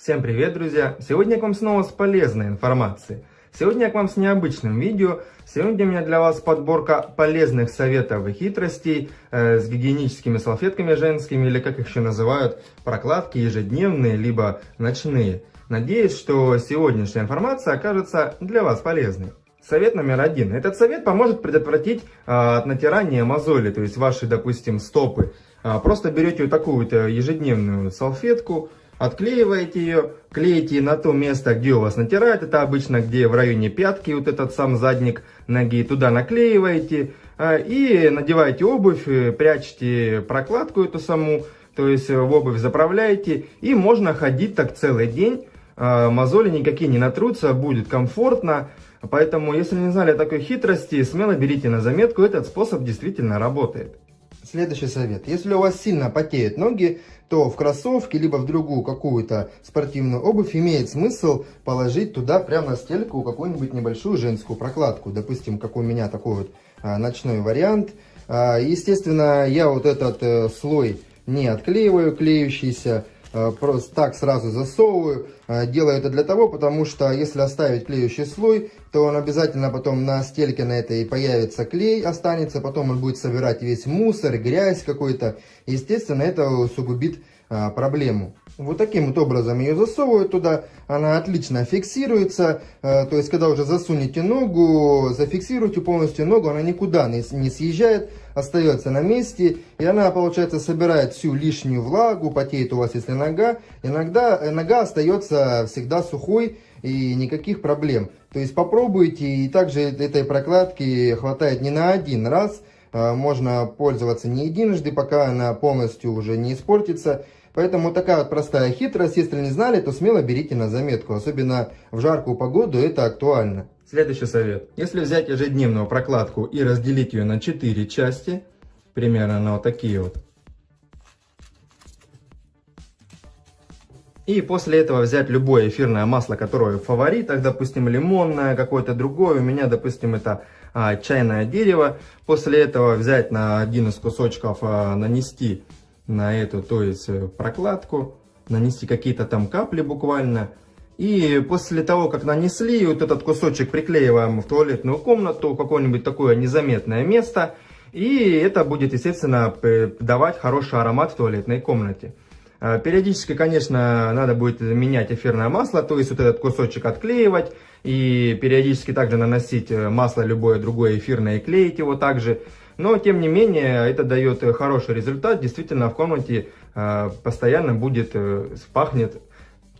Всем привет, друзья! Сегодня я к вам снова с полезной информацией. Сегодня я к вам с необычным видео. Сегодня у меня для вас подборка полезных советов и хитростей с гигиеническими салфетками женскими, или как их еще называют, прокладки ежедневные, либо ночные. Надеюсь, что сегодняшняя информация окажется для вас полезной. Совет номер один. Этот совет поможет предотвратить от натирания мозоли, то есть ваши, допустим, стопы. Просто берете вот такую-то ежедневную салфетку, отклеиваете ее, клеите на то место, где у вас натирает. Это обычно где в районе пятки, вот этот сам задник ноги. Туда наклеиваете и надеваете обувь, прячете прокладку эту саму, то есть в обувь заправляете. И можно ходить так целый день. Мозоли никакие не натрутся, будет комфортно. Поэтому, если не знали о такой хитрости, смело берите на заметку, этот способ действительно работает. Следующий совет. Если у вас сильно потеют ноги, то в кроссовки, либо в другую какую-то спортивную обувь имеет смысл положить туда прямо на стельку какую-нибудь небольшую женскую прокладку. Допустим, как у меня такой вот ночной вариант. Естественно, я вот этот слой не отклеиваю, клеющийся. Просто так сразу засовываю. Делаю это для того, потому что если оставить клеющий слой, то он обязательно потом на стельке на этой появится клей, останется, потом он будет собирать весь мусор, грязь какой-то. Естественно, это усугубит проблему. Вот таким вот образом ее засовываю туда, она отлично фиксируется, то есть когда уже засунете ногу, зафиксируйте полностью ногу, она никуда не съезжает, остается на месте, и она, получается, собирает всю лишнюю влагу, потеет у вас, если нога, иногда нога остается всегда сухой и никаких проблем. То есть попробуйте, и также этой прокладки хватает не на один раз, можно пользоваться не единожды, пока она полностью уже не испортится. Поэтому такая вот простая хитрость, если не знали, то смело берите на заметку, особенно в жаркую погоду это актуально. Следующий совет. Если взять ежедневную прокладку и разделить ее на 4 части, примерно на вот такие вот, и после этого взять любое эфирное масло, которое в фаворитах, допустим, лимонное, какое-то другое, у меня, допустим, это чайное дерево, после этого взять на один из кусочков, нанести на эту, то есть прокладку, нанести какие-то там капли буквально. И после того, как нанесли, вот этот кусочек приклеиваем в туалетную комнату, какое-нибудь такое незаметное место. И это будет, естественно, давать хороший аромат в туалетной комнате. Периодически, конечно, надо будет менять эфирное масло, то есть вот этот кусочек отклеивать. И периодически также наносить масло любое другое эфирное и клеить его также. Но, тем не менее, это дает хороший результат. Действительно, в комнате постоянно будет, пахнет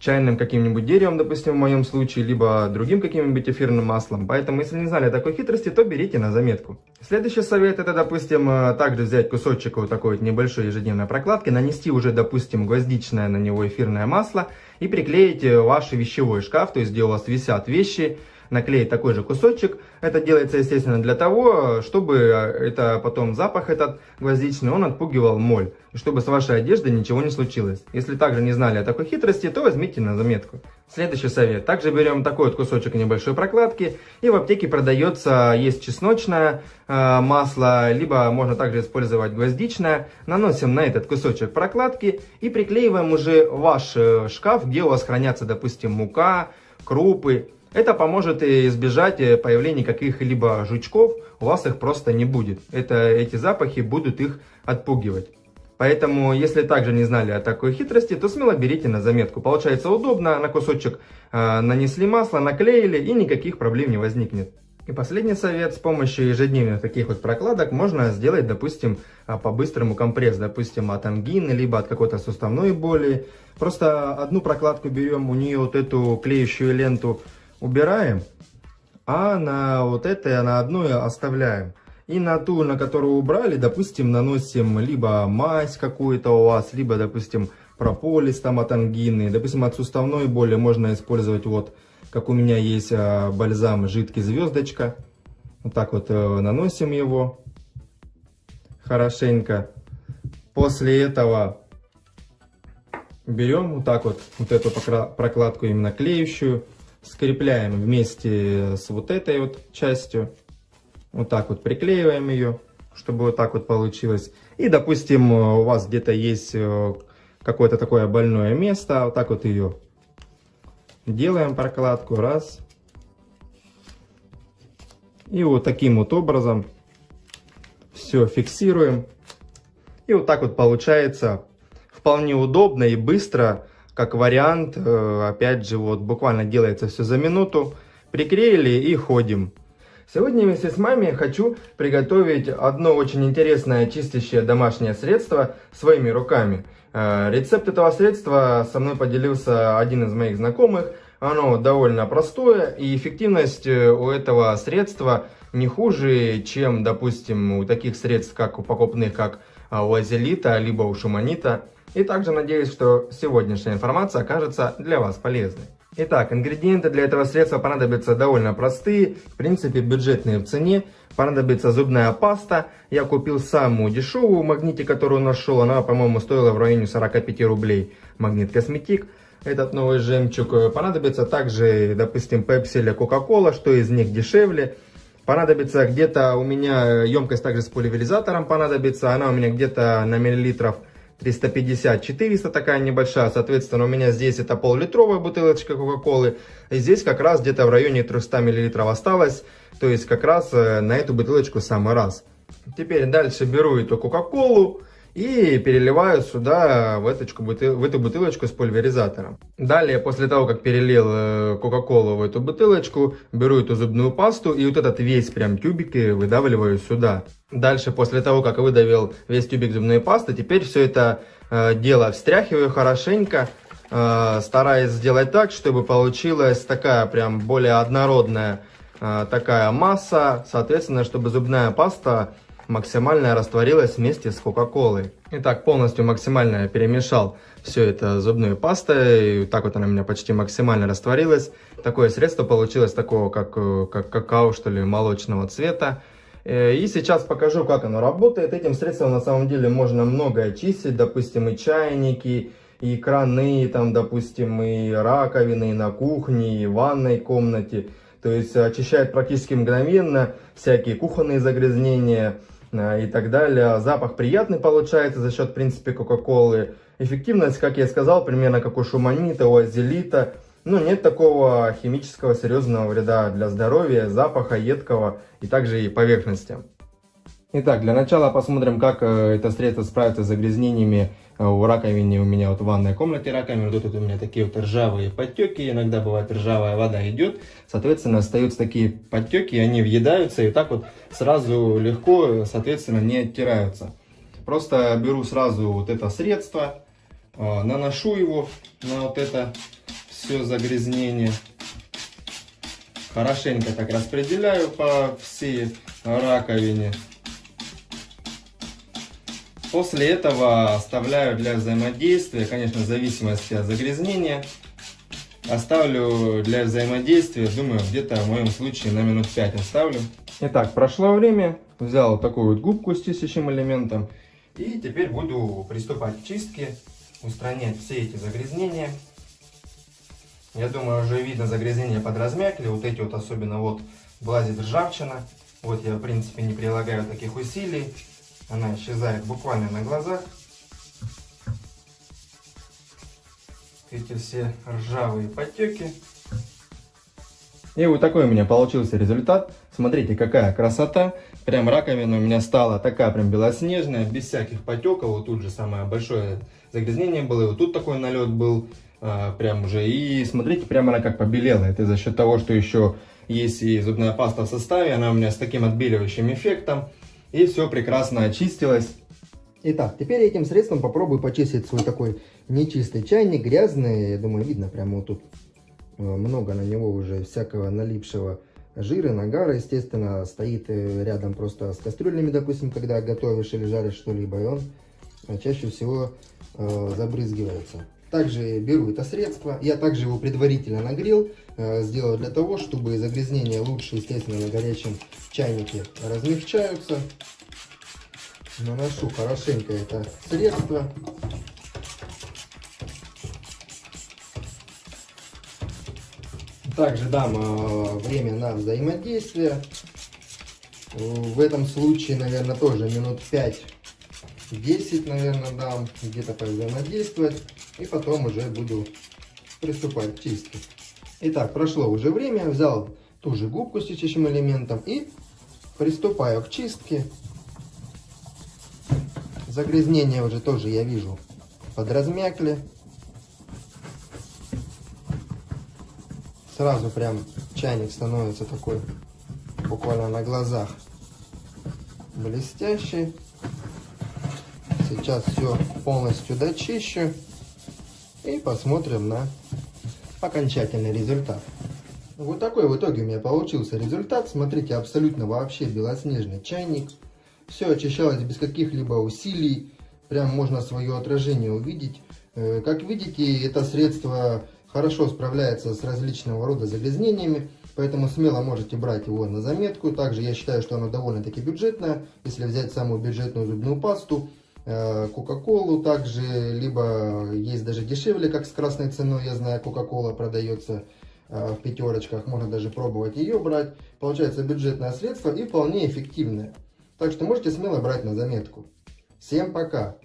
чайным каким-нибудь деревом, допустим, в моем случае, либо другим каким-нибудь эфирным маслом. Поэтому, если не знали о такой хитрости, то берите на заметку. Следующий совет, это, допустим, также взять кусочек вот такой вот небольшой ежедневной прокладки, нанести уже, допустим, гвоздичное на него эфирное масло и приклеить ваш вещевой шкаф, то есть где у вас висят вещи, наклеить такой же кусочек. Это делается, естественно, для того, чтобы это потом запах этот гвоздичный, он отпугивал моль. И чтобы с вашей одеждой ничего не случилось. Если также не знали о такой хитрости, то возьмите на заметку. Следующий совет. Также берем такой вот кусочек небольшой прокладки. И в аптеке продается, есть чесночное масло, либо можно также использовать гвоздичное. Наносим на этот кусочек прокладки и приклеиваем уже ваш шкаф, где у вас хранятся, допустим, мука, крупы. Это поможет избежать появления каких-либо жучков, у вас их просто не будет. Эти запахи будут их отпугивать. Поэтому, если также не знали о такой хитрости, то смело берите на заметку. Получается удобно, на кусочек нанесли масло, наклеили и никаких проблем не возникнет. И последний совет, с помощью ежедневных таких вот прокладок можно сделать, допустим, по-быстрому компресс, допустим, от ангины, либо от какой-то суставной боли. Просто одну прокладку берем, у нее вот эту клеющую ленту убираем, а на вот это, на одну оставляем. И на ту, на которую убрали, допустим, наносим либо мазь какую-то у вас, либо, допустим, прополис там от ангины. Допустим, от суставной боли можно использовать, вот, как у меня есть бальзам жидкий звездочка. Вот так вот наносим его хорошенько. После этого берем вот так вот эту прокладку именно клеющую. Скрепляем вместе с вот этой вот частью. Вот так вот приклеиваем ее, чтобы вот так вот получилось. И, допустим, у вас где-то есть какое-то такое больное место. Вот так вот ее Делаем прокладку, раз. И вот таким вот образом все фиксируем. И вот так вот получается вполне удобно и быстро, как вариант. Опять же, вот буквально делается все за минуту. Прикрепили и ходим. Сегодня вместе с вами хочу приготовить одно очень интересное чистящее домашнее средство своими руками. Рецепт этого средства со мной поделился один из моих знакомых. Оно довольно простое, и эффективность у этого средства не хуже, чем, допустим, у таких средств, как у покупных, как у Азелита, либо у Шуманита. И также надеюсь, что сегодняшняя информация окажется для вас полезной. Итак, ингредиенты для этого средства понадобятся довольно простые, в принципе бюджетные в цене. Понадобится зубная паста. Я купил самую дешевую в Магните, которую нашел. Она, по-моему, стоила в районе 45 рублей. Магнит Косметик. Этот новый жемчуг. Понадобится также, допустим, Pepsi или Coca-Cola, что из них дешевле. Понадобится где-то у меня емкость также с пульверизатором понадобится. Она у меня где-то на миллилитров 350-400, такая небольшая. Соответственно, у меня здесь это пол-литровая бутылочка Кока-Колы. И здесь как раз где-то в районе 300 мл осталось. То есть как раз на эту бутылочку самый раз. Теперь дальше беру эту Кока-Колу и переливаю сюда в эту бутылочку с пульверизатором. Далее, после того, как перелил Кока-Колу в эту бутылочку, беру эту зубную пасту и вот этот весь прям тюбик выдавливаю сюда. Дальше, после того, как выдавил весь тюбик зубной пасты, теперь все это дело встряхиваю хорошенько, стараясь сделать так, чтобы получилась такая прям более однородная такая масса, соответственно, чтобы зубная паста максимально растворилась вместе с Кока-Колой. Итак, полностью максимально перемешал все это зубной пастой. И так вот она у меня почти максимально растворилась. Такое средство получилось такого, как какао, что ли, молочного цвета. И сейчас покажу, как оно работает. Этим средством на самом деле можно многое чистить. Допустим, и чайники, и краны, там, допустим, и раковины, и на кухне, и в ванной комнате. То есть очищает практически мгновенно всякие кухонные загрязнения и так далее. Запах приятный получается за счет, в принципе, Кока-Колы. Эффективность, как я и сказал, примерно как у Шуманита, у Азелита. Но нет такого химического серьезного вреда для здоровья, запаха едкого и также и поверхности. Итак, для начала посмотрим, как это средство справится с загрязнениями у раковины. У меня вот в ванной комнате раковина, тут у меня такие вот ржавые подтеки, иногда бывает ржавая вода идет, соответственно остаются такие подтеки, они въедаются и так вот сразу легко, соответственно, не оттираются. Просто беру сразу вот это средство, наношу его на вот это все загрязнение, хорошенько так распределяю по всей раковине. После этого оставляю для взаимодействия, конечно, в зависимости от загрязнения, оставлю для взаимодействия, думаю, где-то в моем случае на минут 5 оставлю. Итак, прошло время, взял вот такую вот губку с чистящим элементом и теперь буду приступать к чистке, устранять все эти загрязнения. Я думаю, уже видно, загрязнения подразмякли, вот эти вот особенно вот влазит ржавчина. Вот я, в принципе, не прилагаю таких усилий. Она исчезает буквально на глазах. Эти все ржавые подтеки. И вот такой у меня получился результат. Смотрите, какая красота. Прям раковина у меня стала такая прям белоснежная, без всяких потеков. Вот тут же самое большое загрязнение было. И вот тут такой налет был. Прям уже. И смотрите, прям она как побелела. Это за счет того, что еще есть и зубная паста в составе. Она у меня с таким отбеливающим эффектом. И все прекрасно очистилось. Итак, теперь этим средством попробую почистить свой такой нечистый чайник, грязный. Я думаю, видно прямо вот тут много на него уже всякого налипшего жира, нагара, естественно. Стоит рядом просто с кастрюлями, допустим, когда готовишь или жаришь что-либо. И он чаще всего забрызгивается. Также беру это средство. Я также его предварительно нагрел. Сделал для того, чтобы загрязнения лучше, естественно, на горячем чайнике размягчаются. Наношу хорошенько это средство. Также дам время на взаимодействие. В этом случае, наверное, тоже минут 5-10, наверное, дам где-то повзаимодействовать. И потом уже буду приступать к чистке. Итак, прошло уже время, взял ту же губку с чистящим элементом и приступаю к чистке. Загрязнения уже тоже, я вижу, подразмякли. Сразу прям чайник становится такой, буквально на глазах, блестящий. Сейчас все полностью дочищу и посмотрим на окончательный результат. Вот такой в итоге у меня получился результат. Смотрите, абсолютно вообще белоснежный чайник. Все очищалось без каких-либо усилий. Прям можно свое отражение увидеть. Как видите, это средство хорошо справляется с различного рода загрязнениями. Поэтому смело можете брать его на заметку. Также я считаю, что оно довольно-таки бюджетное. Если взять самую бюджетную зубную пасту, Кока-колу также, либо есть даже дешевле, как с красной ценой, я знаю, Кока-кола продается в пятерочках, можно даже пробовать ее брать. Получается бюджетное средство и вполне эффективное. Так что можете смело брать на заметку. Всем пока!